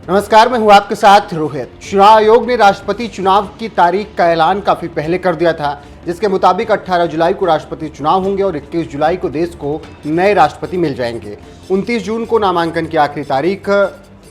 नमस्कार, मैं हूं आपके साथ रोहित। चुनाव आयोग ने राष्ट्रपति चुनाव की तारीख का ऐलान काफी पहले कर दिया था, जिसके मुताबिक 18 जुलाई को राष्ट्रपति चुनाव होंगे और 21 जुलाई को देश को नए राष्ट्रपति मिल जाएंगे। 29 जून को नामांकन की आखिरी तारीख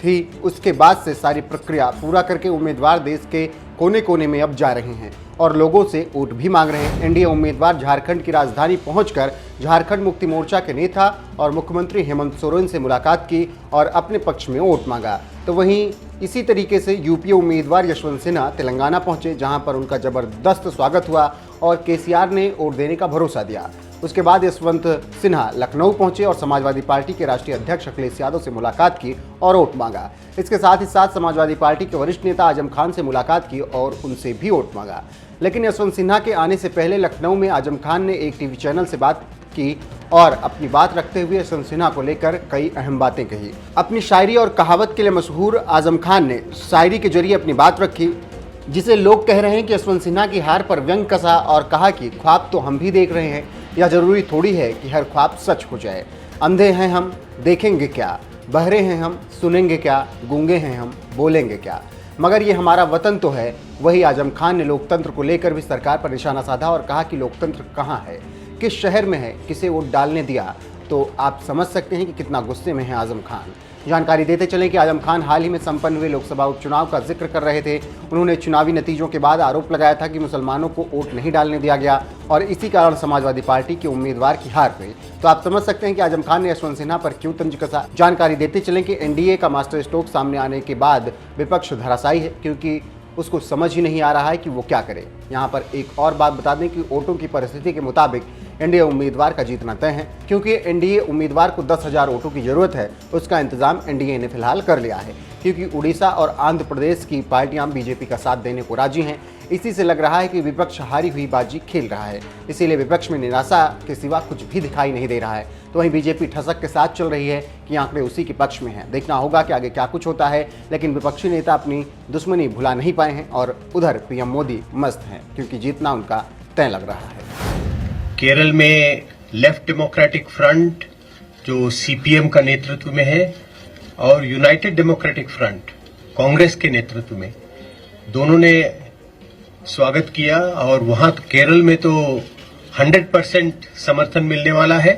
थी। उसके बाद से सारी प्रक्रिया पूरा करके उम्मीदवार देश के कोने कोने में अब जा रहे हैं और लोगों से वोट भी मांग रहे हैं। एनडीए उम्मीदवार झारखंड की राजधानी पहुंचकर झारखंड मुक्ति मोर्चा के नेता और मुख्यमंत्री हेमंत सोरेन से मुलाकात की और अपने पक्ष में वोट मांगा। तो वहीं इसी तरीके से यूपीए उम्मीदवार यशवंत सिन्हा तेलंगाना पहुंचे, जहां पर उनका जबरदस्त स्वागत हुआ और केसीआर ने वोट देने का भरोसा दिया। उसके बाद यशवंत सिन्हा लखनऊ पहुंचे और समाजवादी पार्टी के राष्ट्रीय अध्यक्ष अखिलेश यादव से मुलाकात की और वोट मांगा। इसके साथ ही साथ समाजवादी पार्टी के वरिष्ठ नेता आजम खान से मुलाकात की और उनसे भी वोट मांगा। लेकिन यशवंत सिन्हा के आने से पहले लखनऊ में आजम खान ने एक टीवी चैनल से बात की और अपनी बात रखते हुए यशवंत सिन्हा को लेकर कई अहम बातें कही। अपनी शायरी और कहावत के लिए मशहूर आजम खान ने शायरी के जरिए अपनी बात रखी, जिसे लोग कह रहे हैं कि यशवंत सिन्हा की हार पर व्यंग कसा और कहा कि ख्वाब तो हम भी देख रहे हैं, यह जरूरी थोड़ी है कि हर ख्वाब सच हो जाए। अंधे हैं हम, देखेंगे क्या, बहरे हैं हम, सुनेंगे क्या, गूंगे हैं हम, बोलेंगे क्या, मगर ये हमारा वतन तो है। वही आजम खान ने लोकतंत्र को लेकर भी सरकार पर निशाना साधा और कहा कि लोकतंत्र कहाँ है, किस शहर में है, किसे वोट डालने दिया। तो आप समझ सकते हैं कि कितना गुस्से में है आजम खान। जानकारी देते चलें कि आजम खान हाल ही में संपन्न हुए लोकसभा उपचुनाव का जिक्र कर रहे थे। उन्होंने चुनावी नतीजों के बाद आरोप लगाया था कि मुसलमानों को वोट नहीं डालने दिया गया और इसी कारण समाजवादी पार्टी के उम्मीदवार की हार हुई। तो आप समझ सकते हैं कि आजम खान ने यशवंत सिन्हा पर क्यों तंज कसा। जानकारी देते चलें कि एनडीए का मास्टर स्ट्रोक सामने आने के बाद विपक्ष धराशायी है, क्योंकि उसको समझ ही नहीं आ रहा है कि वो क्या करे। यहाँ पर एक और बात बता दें कि वोटों की परिस्थिति के मुताबिक एनडीए उम्मीदवार का जीतना तय है, क्योंकि एनडीए उम्मीदवार को 10,000 वोटों की जरूरत है। उसका इंतजाम एनडीए ने फिलहाल कर लिया है, क्योंकि उड़ीसा और आंध्र प्रदेश की पार्टियां बीजेपी का साथ देने को राजी हैं। इसी से लग रहा है कि विपक्ष हारी हुई बाजी खेल रहा है, इसीलिए विपक्ष में निराशा के सिवा कुछ भी दिखाई नहीं दे रहा है। तो वहीं बीजेपी ठसक के साथ चल रही है कि आंकड़े उसी के पक्ष में हैं। देखना होगा कि आगे क्या कुछ होता है, लेकिन विपक्षी नेता अपनी दुश्मनी भुला नहीं पाए हैं और उधर पीएम मोदी मस्त हैं, क्योंकि जीतना उनका तय लग रहा है। केरल में लेफ्ट डेमोक्रेटिक फ्रंट जो सीपीएम का नेतृत्व में है और यूनाइटेड डेमोक्रेटिक फ्रंट कांग्रेस के नेतृत्व में, दोनों ने स्वागत किया और वहां केरल में तो 100% समर्थन मिलने वाला है।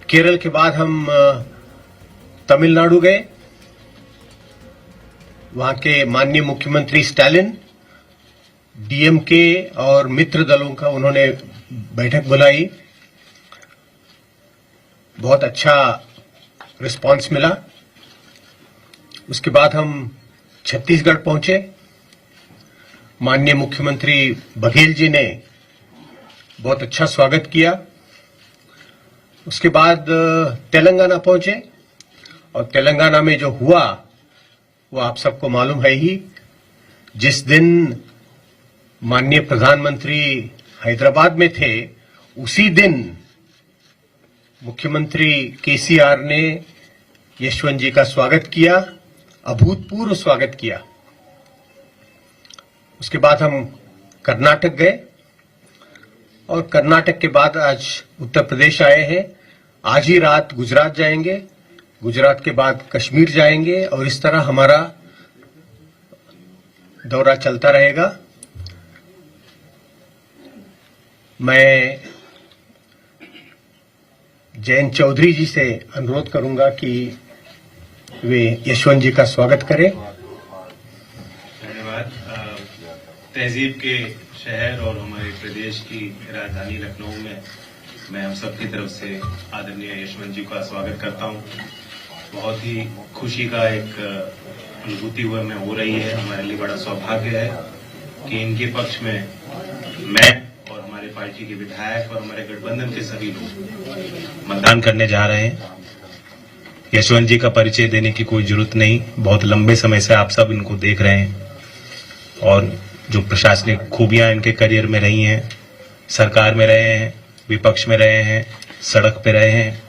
केरल के बाद हम तमिलनाडु गए। वहां के माननीय मुख्यमंत्री स्टालिन, डीएमके और मित्र दलों का उन्होंने बैठक बुलाई। बहुत अच्छा रिस्पांस मिला। उसके बाद हम छत्तीसगढ़ पहुंचे। माननीय मुख्यमंत्री बघेल जी ने बहुत अच्छा स्वागत किया। उसके बाद तेलंगाना पहुंचे और तेलंगाना में जो हुआ वो आप सबको मालूम है ही। जिस दिन माननीय प्रधानमंत्री हैदराबाद में थे, उसी दिन मुख्यमंत्री केसीआर ने यशवंत जी का स्वागत किया, अभूतपूर्व स्वागत किया। उसके बाद हम कर्नाटक गए और कर्नाटक के बाद आज उत्तर प्रदेश आए हैं। आज ही रात गुजरात जाएंगे, गुजरात के बाद कश्मीर जाएंगे और इस तरह हमारा दौरा चलता रहेगा। मैं जयंत चौधरी जी से अनुरोध करूंगा कि वे यशवंत जी का स्वागत करें। धन्यवाद। तहजीब के शहर और हमारे प्रदेश की राजधानी लखनऊ में मैं हम सबकी तरफ से आदरणीय यशवंत जी का स्वागत करता हूं। बहुत ही खुशी का एक अनुभूति हुआ में हो रही है। हमारे लिए बड़ा सौभाग्य है कि इनके पक्ष में मैं और हमारे पार्टी के विधायक और हमारे गठबंधन के सभी लोग मतदान करने जा रहे हैं। यशवंत जी का परिचय देने की कोई जरूरत नहीं, बहुत लंबे समय से आप सब इनको देख रहे हैं और जो प्रशासनिक खूबियां इनके करियर में रही हैं, सरकार में रहे हैं, विपक्ष में रहे हैं, सड़क पे रहे हैं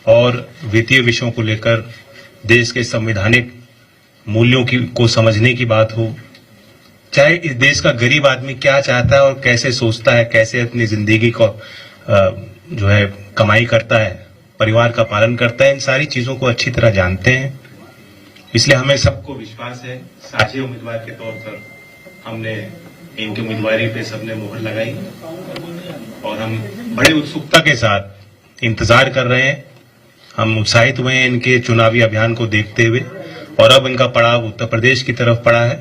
और वित्तीय विषयों को लेकर देश के संवैधानिक मूल्यों को समझने की बात हो, चाहे इस देश का गरीब आदमी क्या चाहता है और कैसे सोचता है, कैसे अपनी जिंदगी को जो है कमाई करता है, परिवार का पालन करता है, इन सारी चीजों को अच्छी तरह जानते हैं इसलिए हमें सबको विश्वास है, साझे उम्मीदवार के तौर पर हमने इनकी उम्मीदवारी पे सबने मोहर लगाई और हम बड़ी उत्सुकता के साथ इंतजार कर रहे हैं। हम उत्साहित हुए हैं इनके चुनावी अभियान को देखते हुए और अब इनका पड़ाव उत्तर प्रदेश की तरफ पड़ा है।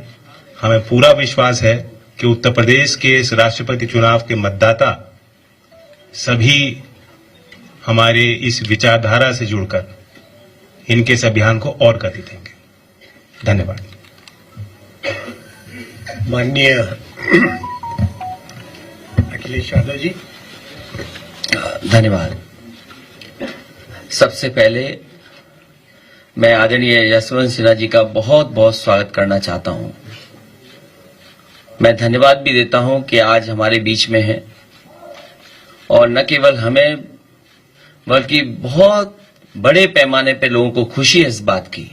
हमें पूरा विश्वास है कि उत्तर प्रदेश के इस राष्ट्रपति चुनाव के मतदाता सभी हमारे इस विचारधारा से जुड़कर इनके इस अभियान को और गति देंगे। धन्यवाद। माननीय अखिलेश यादव जी। धन्यवाद। सबसे पहले मैं आदरणीय यशवंत सिन्हा जी का बहुत बहुत स्वागत करना चाहता हूं। मैं धन्यवाद भी देता हूं कि आज हमारे बीच में हैं और न केवल हमें बल्कि बहुत बड़े पैमाने पे लोगों को खुशी है इस बात की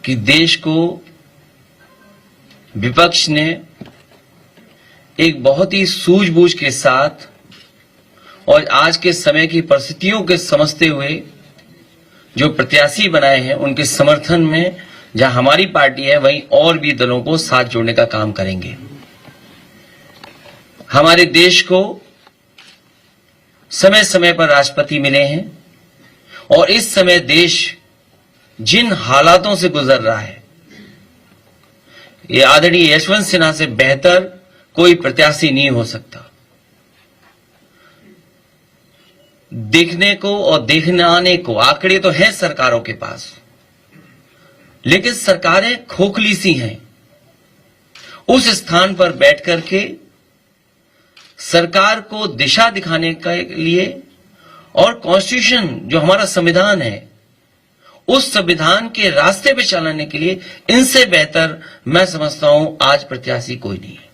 कि देश को विपक्ष ने एक बहुत ही सूझबूझ के साथ और आज के समय की परिस्थितियों के समझते हुए जो प्रत्याशी बनाए हैं उनके समर्थन में जहां हमारी पार्टी है वहीं और भी दलों को साथ जोड़ने का काम करेंगे। हमारे देश को समय समय पर राष्ट्रपति मिले हैं और इस समय देश जिन हालातों से गुजर रहा है ये आदरणीय यशवंत सिन्हा से बेहतर कोई प्रत्याशी नहीं हो सकता। देखने को और देखने आने को आंकड़े तो हैं सरकारों के पास, लेकिन सरकारें खोखली सी हैं। उस स्थान पर बैठ करके सरकार को दिशा दिखाने के लिए और कॉन्स्टिट्यूशन जो हमारा संविधान है उस संविधान के रास्ते पे चलाने के लिए इनसे बेहतर मैं समझता हूं आज प्रत्याशी कोई नहीं है।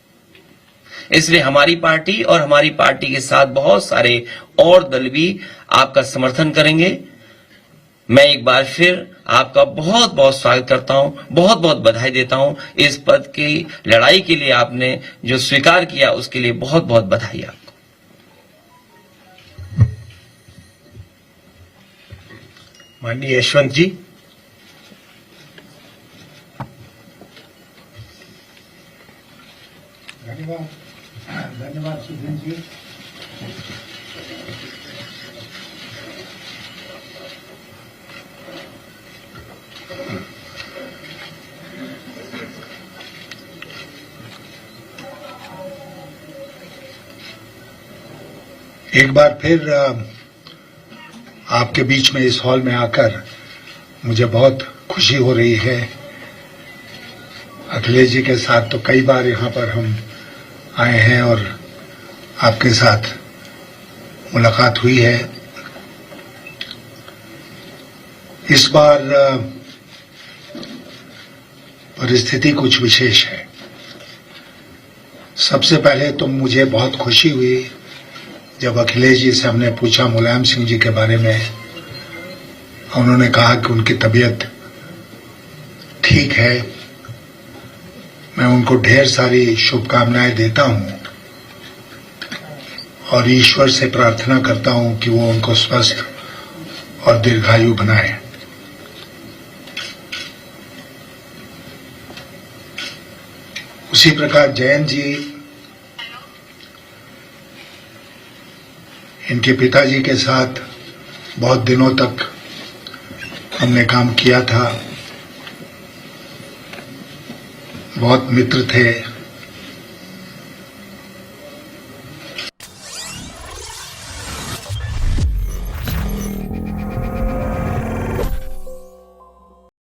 इसलिए हमारी पार्टी और हमारी पार्टी के साथ बहुत सारे और दल भी आपका समर्थन करेंगे। मैं एक बार फिर आपका बहुत बहुत स्वागत करता हूं, बहुत बहुत बधाई देता हूं। इस पद की लड़ाई के लिए आपने जो स्वीकार किया उसके लिए बहुत बहुत बधाई आपको। माननीय यशवंत जी। धन्यवाद सुधीर जी। एक बार फिर आपके बीच में इस हॉल में आकर मुझे बहुत खुशी हो रही है। अखिलेश जी के साथ तो कई बार यहाँ पर हम आए हैं और आपके साथ मुलाकात हुई है। इस बार परिस्थिति कुछ विशेष है। सबसे पहले तो मुझे बहुत खुशी हुई जब अखिलेश जी से हमने पूछा मुलायम सिंह जी के बारे में। उन्होंने कहा कि उनकी तबीयत ठीक है। मैं उनको ढेर सारी शुभकामनाएं देता हूं और ईश्वर से प्रार्थना करता हूं कि वो उनको स्वस्थ और दीर्घायु बनाए। उसी प्रकार जयंत जी, इनके पिताजी के साथ बहुत दिनों तक हमने काम किया था, बहुत मित्र थे।